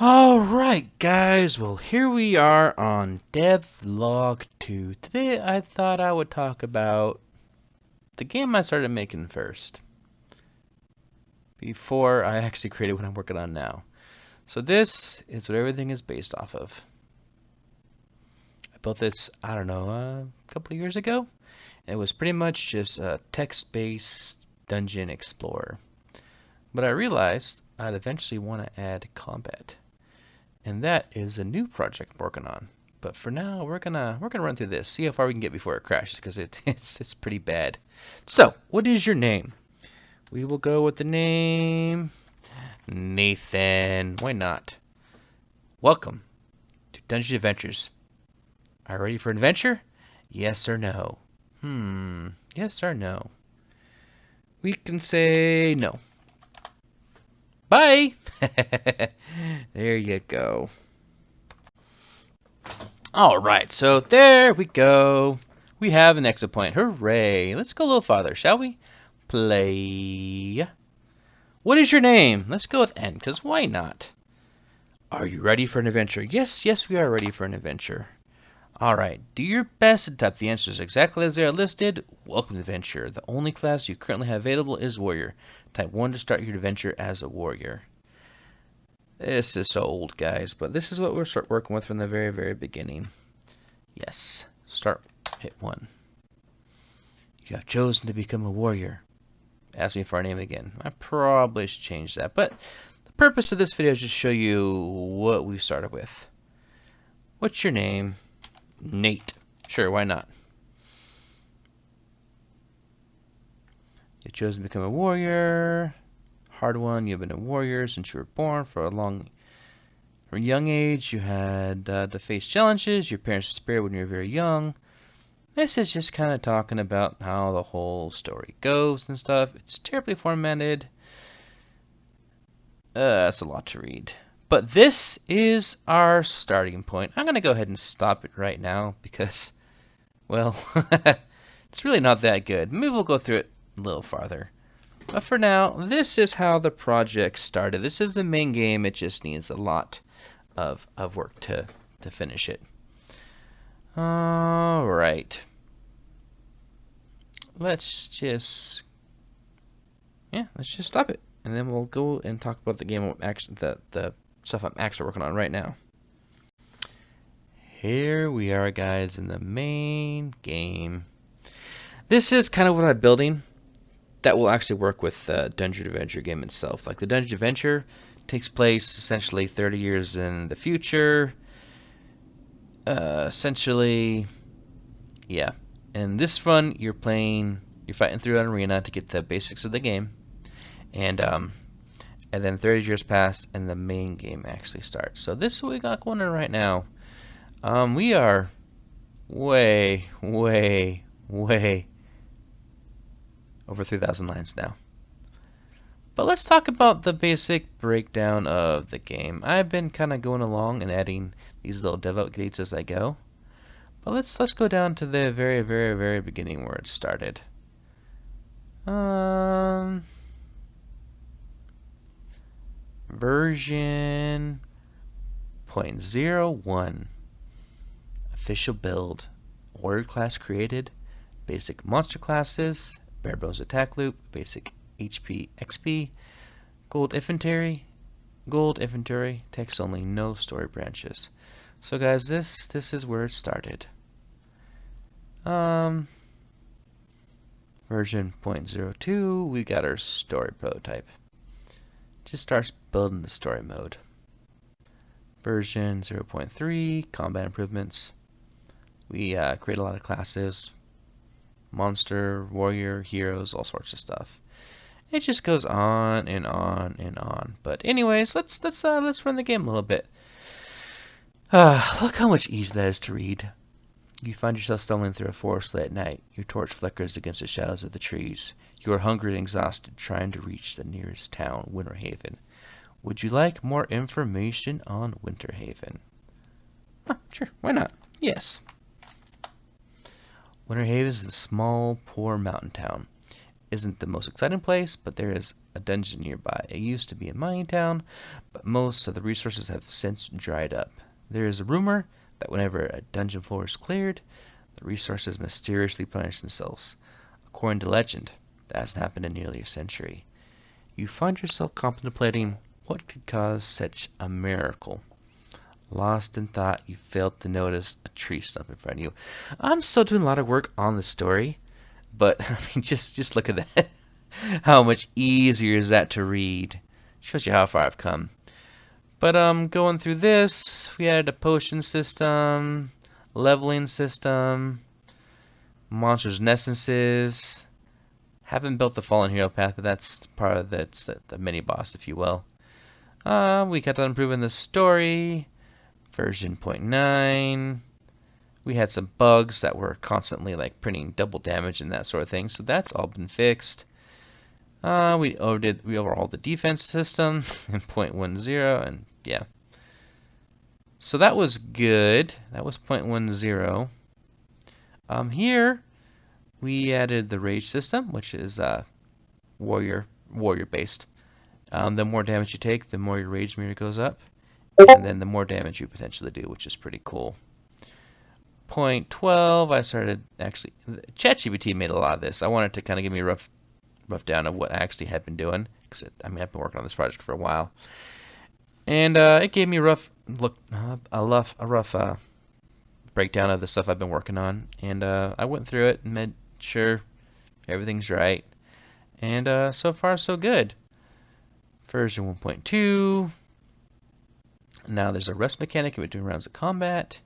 Alright guys, well here we are on Devlog 2. Today I thought I would talk about the game I started making first, before I actually created what I'm working on now. So this is what everything is based off of. I built this, I don't know, a couple of years ago. It was pretty much just a text-based dungeon explorer. But I realized I'd eventually want to add combat. And that is a new project I'm working on. But for now, we're gonna run through this, see how far we can get before it crashes, because it's pretty bad. So, what is your name? We will go with the name Nathan. Why not? Welcome to Dungeon Adventures. Are you ready for an adventure? Yes or no? Yes or no? We can say no. Bye. There you go. Alright, so there we go. We have an exit point. Hooray. Let's go a little farther, shall we? Play. What is your name? Let's go with N, because why not? Are you ready for an adventure? Yes, we are ready for an adventure. Alright, do your best to type the answers exactly as they are listed. Welcome to adventure. The only class you currently have available is warrior. Type 1 to start your adventure as a warrior. This is so old, guys, but this is what we'll start working with from the very, very beginning. Yes, start, hit 1. You have chosen to become a warrior. Ask me for our name again. I probably should change that, but the purpose of this video is to show you what we started with. What's your name? Nate. Sure, why not? You've chosen to become a warrior. Hard one. You've been a warrior since you were born. From a young age, you had to face challenges. Your parents disappeared when you were very young. This is just kind of talking about how the whole story goes and stuff. It's terribly formatted. That's a lot to read. But this is our starting point. I'm going to go ahead and stop it right now because, well, it's really not that good. Maybe we'll go through it a little farther. But for now, this is how the project started. This is the main game. It just needs a lot of work to finish it. Alright. Let's just stop it. And then we'll go and talk about the game, the stuff I'm actually working on right now. Here we are, guys, in the main game. This is kind of what I'm building that will actually work with the Dungeon Adventure game itself. Like the Dungeon Adventure takes place essentially 30 years in the future. Essentially, yeah. In this one, you're fighting through an arena to get the basics of the game, and then 30 years pass, and the main game actually starts. So this is what we got going on right now. We are way over 3,000 lines now. But let's talk about the basic breakdown of the game. I've been kind of going along and adding these little dev updates as I go. But let's go down to the very beginning where it started. Version 0.01. Official build. Warrior class created. Basic monster classes. Bare bones attack loop. Basic HP XP. Gold infantry. Text only. No story branches. So guys, this is where it started. Version 0.02, we got our story prototype. Just starts building the story mode. Version 0.3, combat improvements. We create a lot of classes, monster, warrior, heroes, all sorts of stuff. It just goes on and on and on. But anyways, let's run the game a little bit. Look how much easier that is to read. You find yourself stumbling through a forest late at night. Your torch flickers against the shadows of the trees. You are hungry and exhausted, trying to reach the nearest town, Winter Haven. Would you like more information on Winter Haven? Sure, why not? Yes. Winter Haven is a small, poor mountain town. isn't the most exciting place, but there is a dungeon nearby. It used to be a mining town, but most of the resources have since dried up. There is a rumor that whenever a dungeon floor is cleared, the resources mysteriously replenish themselves. According to legend, that hasn't happened in nearly a century. You find yourself contemplating what could cause such a miracle. Lost in thought, you failed to notice a tree stump in front of you. I'm still doing a lot of work on the story, but I mean, just look at that. How much easier is that to read? Shows you how far I've come. But going through this, we added a potion system, leveling system, monsters and essences. Haven't built the Fallen Hero path, but that's part of the mini boss, if you will. We kept on improving the story. Version 0.9. We had some bugs that were constantly like printing double damage and that sort of thing, so that's all been fixed. We overhauled the defense system in 0.10, and yeah. So that was good. That was 0.10. Here we added the rage system, which is warrior based. The more damage you take, the more your rage meter goes up, and then the more damage you potentially do, which is pretty cool. 0.12, I started actually. ChatGPT made a lot of this. I wanted to kind of give me a rough down of what I actually had been doing, because I mean I've been working on this project for a while, and it gave me a rough breakdown of the stuff I've been working on, and I went through it and made sure everything's right, and so far so good. Version 1.2. Now there's a rest mechanic in between rounds of combat.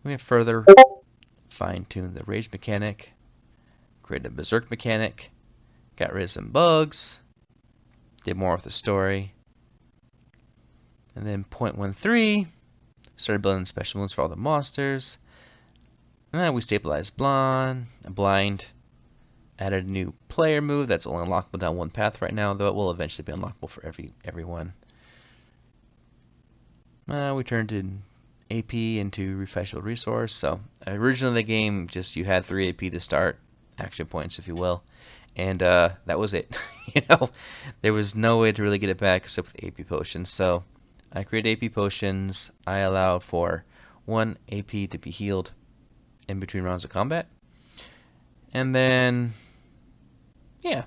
We have further fine-tuned the rage mechanic, created a berserk mechanic, got rid of some bugs, did more with the story, and then 0.13, started building special moves for all the monsters. And then we stabilized blind, added a new player move that's only unlockable down one path right now, though it will eventually be unlockable for everyone. We turned in AP into refreshable resource. So originally the game just you had 3 AP to start, action points if you will, and that was it. There was no way to really get it back except with AP potions. So I created AP potions. I allowed for 1 AP to be healed in between rounds of combat, and then yeah.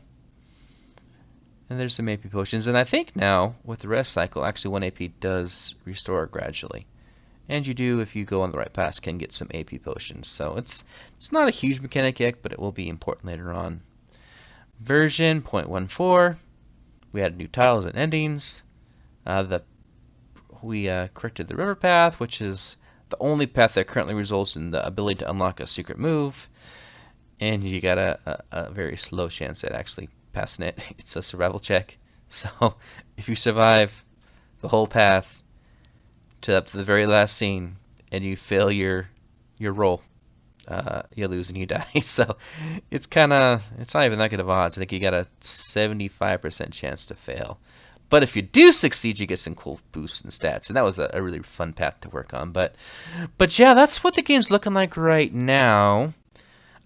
And there's some AP potions, and I think now with the rest cycle, actually 1 AP does restore gradually. And you do, if you go on the right path, can get some AP potions. So it's not a huge mechanic yet, but it will be important later on. Version 0.14. We added new titles and endings. We corrected the river path, which is the only path that currently results in the ability to unlock a secret move. And you got a very slow chance at actually passing it. It's a survival check. So if you survive the whole path up to the very last scene and you fail your roll, you lose and you die. So it's not even that good of odds. I think you got a 75% chance to fail. But if you do succeed, you get some cool boosts and stats, and that was a really fun path to work on. But yeah, that's what the game's looking like right now.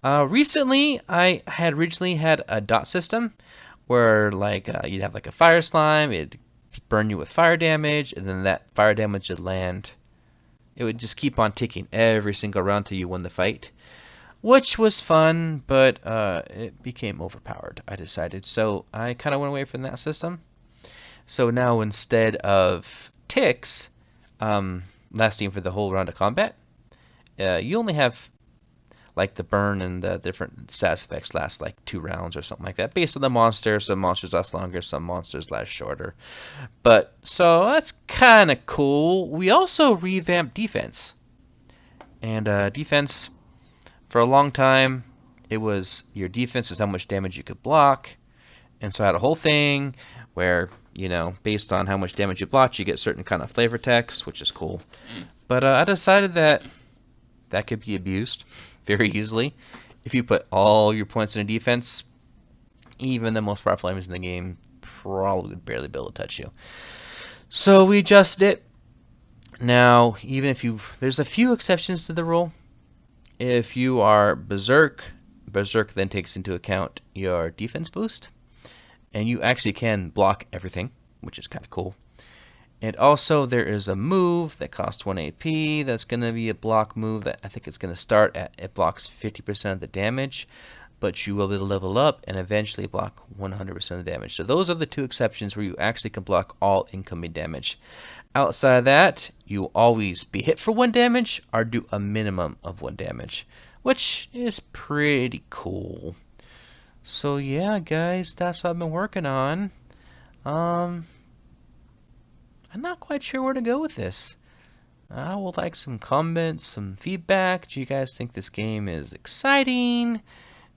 Recently, I had originally had a dot system where you'd have like a fire slime, it'd burn you with fire damage, and then that fire damage would land. It would just keep on ticking every single round till you won the fight, which was fun, but it became overpowered, I decided. So I kind of went away from that system. So now instead of ticks lasting for the whole round of combat, you only have like the burn and the different status effects last like 2 rounds or something like that. Based on the monster, some monsters last longer, some monsters last shorter. But so that's kind of cool. We also revamped defense. And defense, for a long time, it was your defense is how much damage you could block. And so I had a whole thing where, based on how much damage you blocked, you get certain kind of flavor text, which is cool. But I decided that could be abused very easily. If you put all your points in a defense, even the most powerful enemies in the game probably would barely be able to touch you. So we adjusted it. Now, even if there's a few exceptions to the rule. If you are berserk Berserk then takes into account your defense boost, and you actually can block everything, which is kind of cool. And also there is a move that costs 1 AP that's going to be a block move that I think it's going to start at, it blocks 50% of the damage, but you will be able to level up and eventually block 100% of the damage. So those are the two exceptions where you actually can block all incoming damage. Outside of that, you will always be hit for 1 damage or do a minimum of 1 damage, which is pretty cool. So yeah, guys, that's what I've been working on. I'm not quite sure where to go with this. I would like some comments, some feedback. Do you guys think this game is exciting?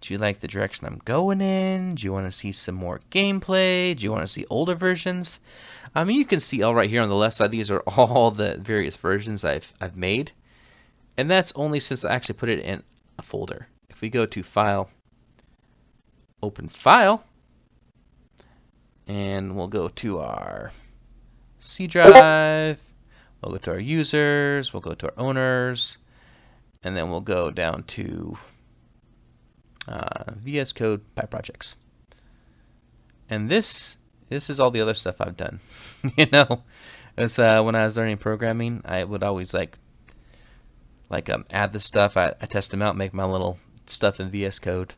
Do you like the direction I'm going in? Do you want to see some more gameplay? Do you want to see older versions? I mean, you can see all right here on the left side, these are all the various versions I've made. And that's only since I actually put it in a folder. If we go to File, Open File, and we'll go to our C drive, we'll go to our users, we'll go to our owners, and then we'll go down to VS Code PyProjects. And this is all the other stuff I've done. You know, as when I was learning programming, I would always add the stuff. I test them out, make my little stuff in VS Code,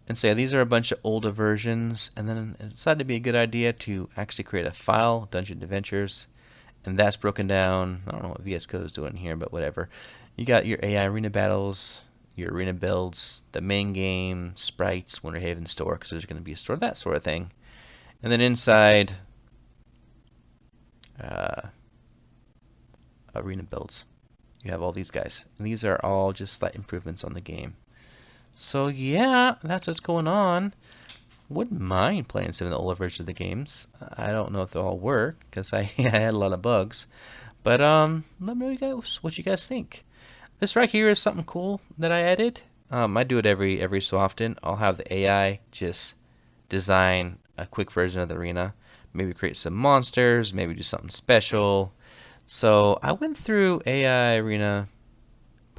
and say these are a bunch of older versions. And then it decided to be a good idea to actually create a file, Dungeon Adventures, and that's broken down. I don't know what VS Code is doing here, but whatever. You got your AI arena battles, your arena builds, the main game, sprites, Winter Haven store, because there's going to be a store, that sort of thing. And then inside, arena builds, you have all these guys. And these are all just slight improvements on the game. So yeah, that's what's going on. Wouldn't mind playing some of the older versions of the games. I don't know if they'll all work, because I had a lot of bugs. But let me know what you guys think. This right here is something cool that I added. I do it every so often. I'll have the AI just design a quick version of the arena. Maybe create some monsters, maybe do something special. So I went through AI Arena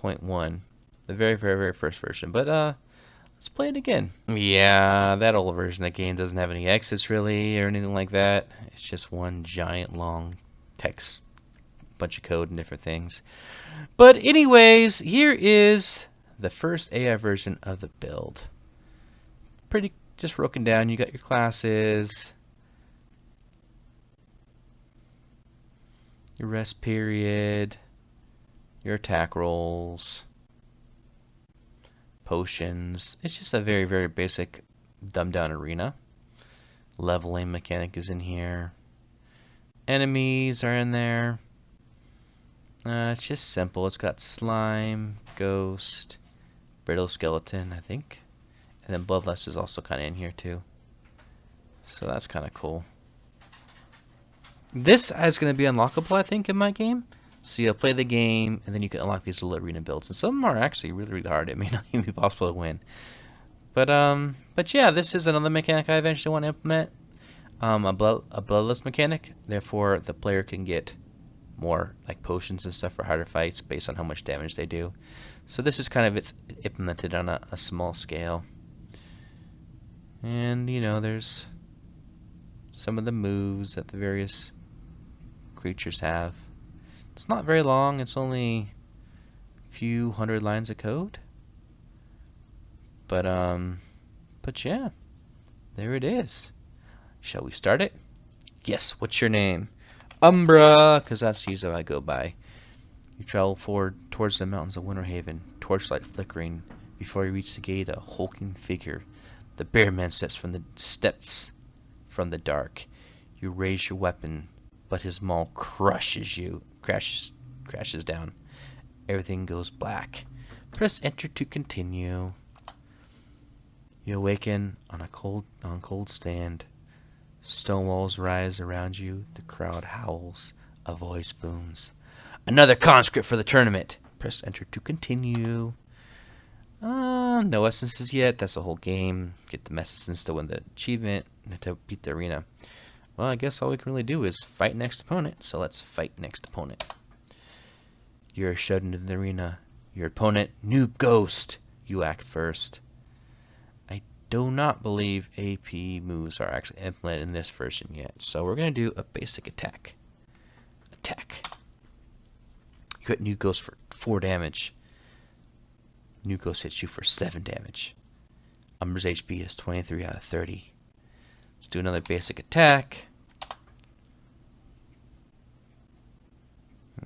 0.1, the very first version. But let's play it again. Yeah, that old version of the game doesn't have any exits really or anything like that. It's just one giant long text, bunch of code and different things. But anyways, here is the first AI version of the build. Pretty just broken down. You got your classes, your rest period, your attack rolls, potions. It's just a very basic dumbed down arena. Leveling mechanic is in here. Enemies are in there. It's just simple. It's got slime, ghost, brittle skeleton, I think. And then bloodlust is also kind of in here too. So that's kind of cool. This is going to be unlockable, I think, in my game. So you'll play the game, and then you can unlock these little arena builds. And some of them are actually really hard. It may not even be possible to win. But yeah, this is another mechanic I eventually want to implement. A bloodlust mechanic. Therefore, the player can get more like potions and stuff for harder fights based on how much damage they do. So this is kind of it's implemented on a small scale. And you know, there's some of the moves that the various creatures have. It's not very long. It's only a few hundred lines of code. But yeah, there it is. Shall we start it? Yes. What's your name? Umbra, because that's usually how I go by. You travel forward towards the mountains of Winter Haven, torchlight flickering. Before you reach the gate, a hulking figure. The bear man steps from the dark. You raise your weapon, but his maul crashes down. Everything goes black. Press enter to continue. You awaken on cold stand. Stone walls rise around you. The crowd howls. A voice booms. Another conscript for the tournament. Press enter to continue. No essences yet. That's the whole game. Get the essence to win the achievement and to beat the arena. Well, I guess all we can really do is fight next opponent. So let's fight next opponent. You're shoved into the arena. Your opponent, Noob Ghost. You act first. do not believe AP moves are actually implemented in this version yet. So we're going to do a basic attack. Attack. You hit New Ghost for 4 damage. New Ghost hits you for 7 damage. Umber's HP is 23 out of 30. Let's do another basic attack.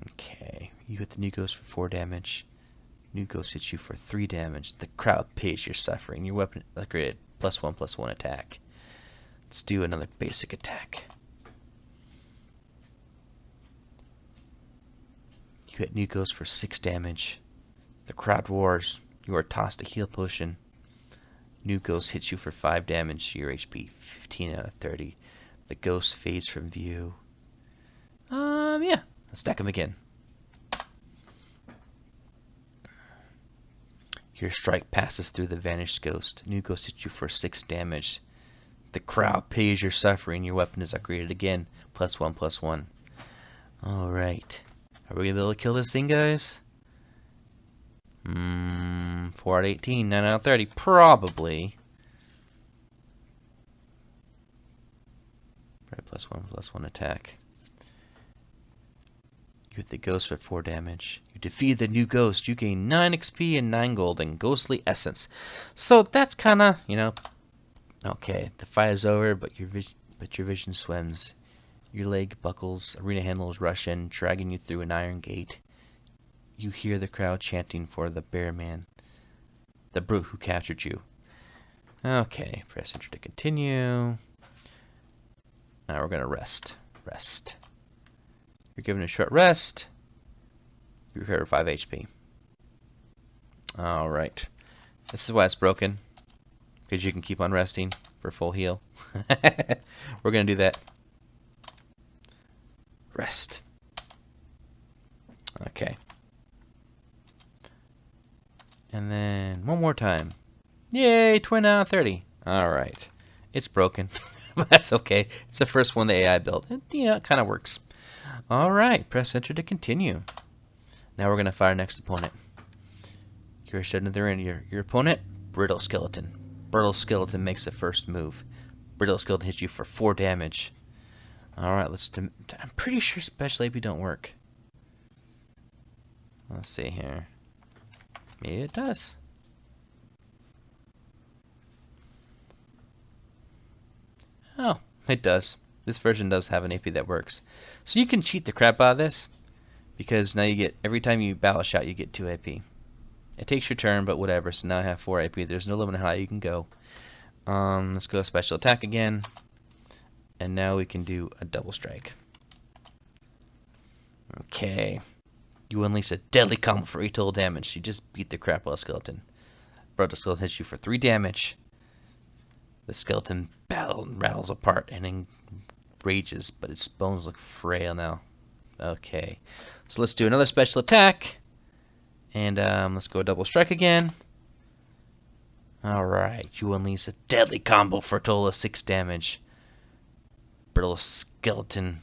Okay, you hit the New Ghost for 4 damage. New Ghost hits you for 3 damage. The crowd pays your suffering. Your weapon upgraded +1/+1 attack. Let's do another basic attack. You hit New Ghost for 6 damage. The crowd roars. You are tossed a heal potion. New Ghost hits you for 5 damage. Your HP 15 out of 30. The ghost fades from view. Yeah. Let's stack them again. Your strike passes through the vanished ghost. New Ghost hits you for 6 damage. The crowd pays your suffering. Your weapon is upgraded again. +1/+1. Alright. Are we going to be able to kill this thing, guys? 4 out of 18, 9 out of 30. Probably. Right, +1/+1 attack. You hit the ghost for 4 damage. You defeat the new ghost. You gain 9 XP and 9 gold and ghostly essence. So that's kind of, okay. The fight is over, but your vision swims. Your leg buckles. Arena handlers rush in, dragging you through an iron gate. You hear the crowd chanting for the bear man, the brute who captured you. Okay, press enter to continue. Now we're gonna rest. Rest. You're given a short rest. You recover 5 HP. Alright. This is why it's broken. Because you can keep on resting for full heal. We're going to do that. Rest. Okay. And then one more time. Yay, 20 out of 30. Alright. It's broken. But that's okay. It's the first one the AI built. It kind of works. Alright, press enter to continue. Now we're going to fire next opponent. You're shutting the end. Your opponent, Brittle Skeleton. Brittle Skeleton makes the first move. Brittle Skeleton hits you for 4 damage. Alright, I'm pretty sure special AP don't work. Let's see here. Maybe it does. Oh, it does. This version does have an AP that works. So you can cheat the crap out of this, because now you get, every time you battle shot, you get 2 AP. It takes your turn, but whatever. So now I have 4 AP. There's no limit on how high you can go. Let's go special attack again. And now we can do a double strike. Okay. You unleash a deadly combo for 8 total damage. You just beat the crap out of Skeleton. Brittle Skeleton hits you for 3 damage. The skeleton rattles apart and enrages, but its bones look frail now. Okay. So let's do another special attack. And let's go double strike again. Alright, you unleash a deadly combo for a total of 6 damage. Brittle Skeleton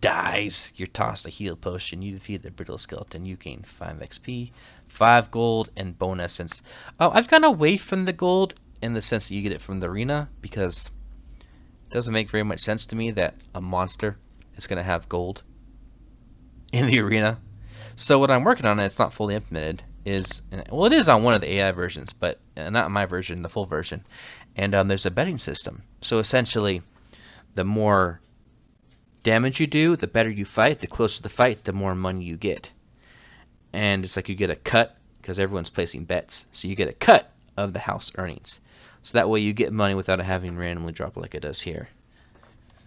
dies. You're tossed a heal potion. You defeat the Brittle Skeleton. You gain 5 XP, 5 gold, and bone essence. I've gone away from the gold in the sense that you get it from the arena, because it doesn't make very much sense to me that a monster is going to have gold in the arena. So what I'm working on, and it's not fully implemented, is, well, it is on one of the AI versions, but not my version, the full version. And there's a betting system. So essentially, the more damage you do, the better you fight. The closer the fight, the more money you get. And it's like you get a cut, because everyone's placing bets. So you get a cut of the house earnings. So that way you get money without it having randomly drop like it does here.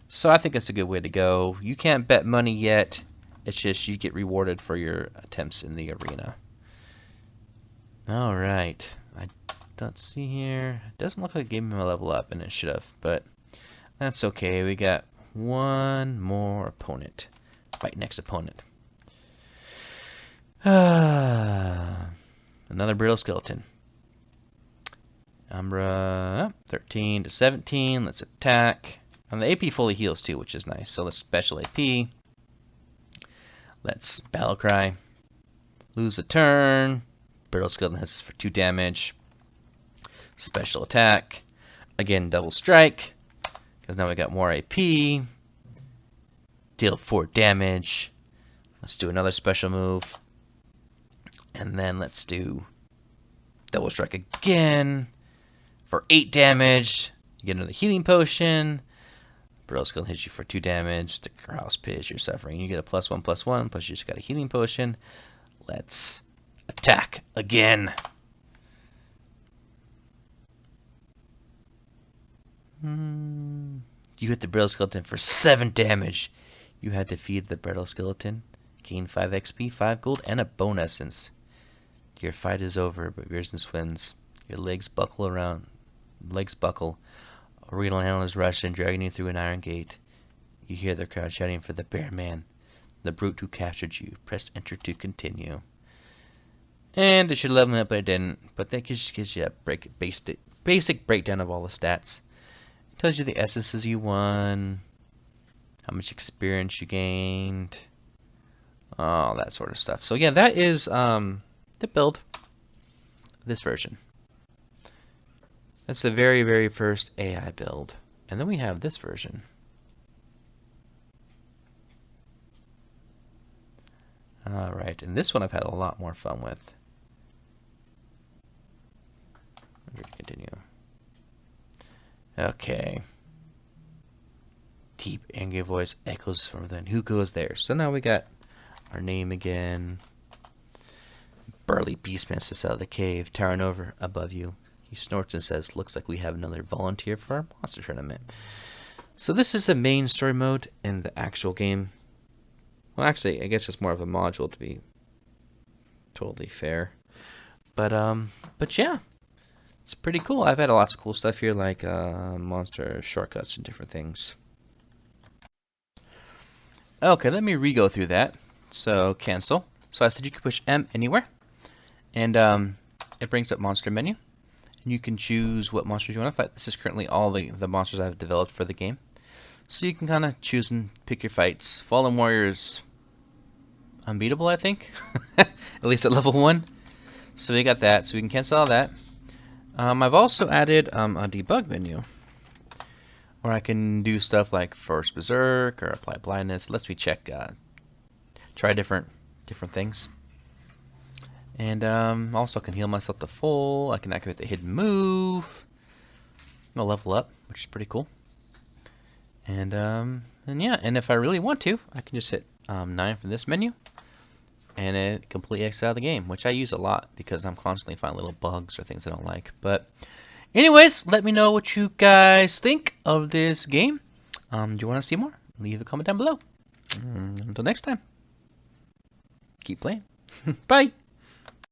So I think it's a good way to go. You can't bet money yet. It's just you get rewarded for your attempts in the arena. Alright. Let's see here. It doesn't look like it gave me a level up, and it should have. But that's okay. We got one more opponent. Fight next opponent. Another Brittle Skeleton. Umbra, 13 to 17. Let's attack. And the AP fully heals too, which is nice. So let's special AP. Let's battle cry. Lose a turn. Brittle Skeleton hits us for 2 damage. Special attack. Again, double strike, because now we got more AP. Deal 4 damage. Let's do another special move. And then let's do double strike again for 8 damage. You get another healing potion. Brittle Skeleton hits you for 2 damage. The Grouse Pit, you're suffering. You get a +1/+1, plus you just got a healing potion. Let's attack again. You hit the Brittle Skeleton for 7 damage. You had defeated the Brittle Skeleton. Gain 5 XP, 5 gold, and a bone essence. Your fight is over, but veers and swims. Your legs buckle. Arenal handlers rush in, dragging you through an iron gate. You hear the crowd shouting for the bear man, the brute who captured you. Press enter to continue. And it should level up, but it didn't. But that just gives you a basic breakdown of all the stats. It tells you the essences you won, how much experience you gained, all that sort of stuff. So yeah, that is the build of this version. That's the very, very first AI build. And then we have this version. Alright, and this one I've had a lot more fun with. Continue. Okay. Deep, angry voice echoes from within. Who goes there? So now we got our name again. Burly beastman sits out of the cave, towering over above you. He snorts and says, "Looks like we have another volunteer for our monster tournament." So this is the main story mode in the actual game. Well, actually, I guess it's more of a module, to be totally fair. But yeah, it's pretty cool. I've had lots of cool stuff here, like monster shortcuts and different things. Okay, let me re-go through that. So cancel. So I said you can push M anywhere, and it brings up monster menu. And you can choose what monsters you want to fight. This is currently all the monsters I've developed for the game. So you can kind of choose and pick your fights. Fallen Warrior's unbeatable, I think. At least at level 1. So we got that. So we can cancel all that. I've also added a debug menu, where I can do stuff like Force Berserk or apply blindness. Lets me check, try different things. And also I can heal myself to full. I can activate the hidden move. I'll level up, which is pretty cool. And yeah, and if I really want to, I can just hit 9 from this menu, and it completely exits out of the game, which I use a lot because I'm constantly finding little bugs or things I don't like. But anyways, let me know what you guys think of this game. Do you want to see more? Leave a comment down below. Until next time, keep playing. Bye.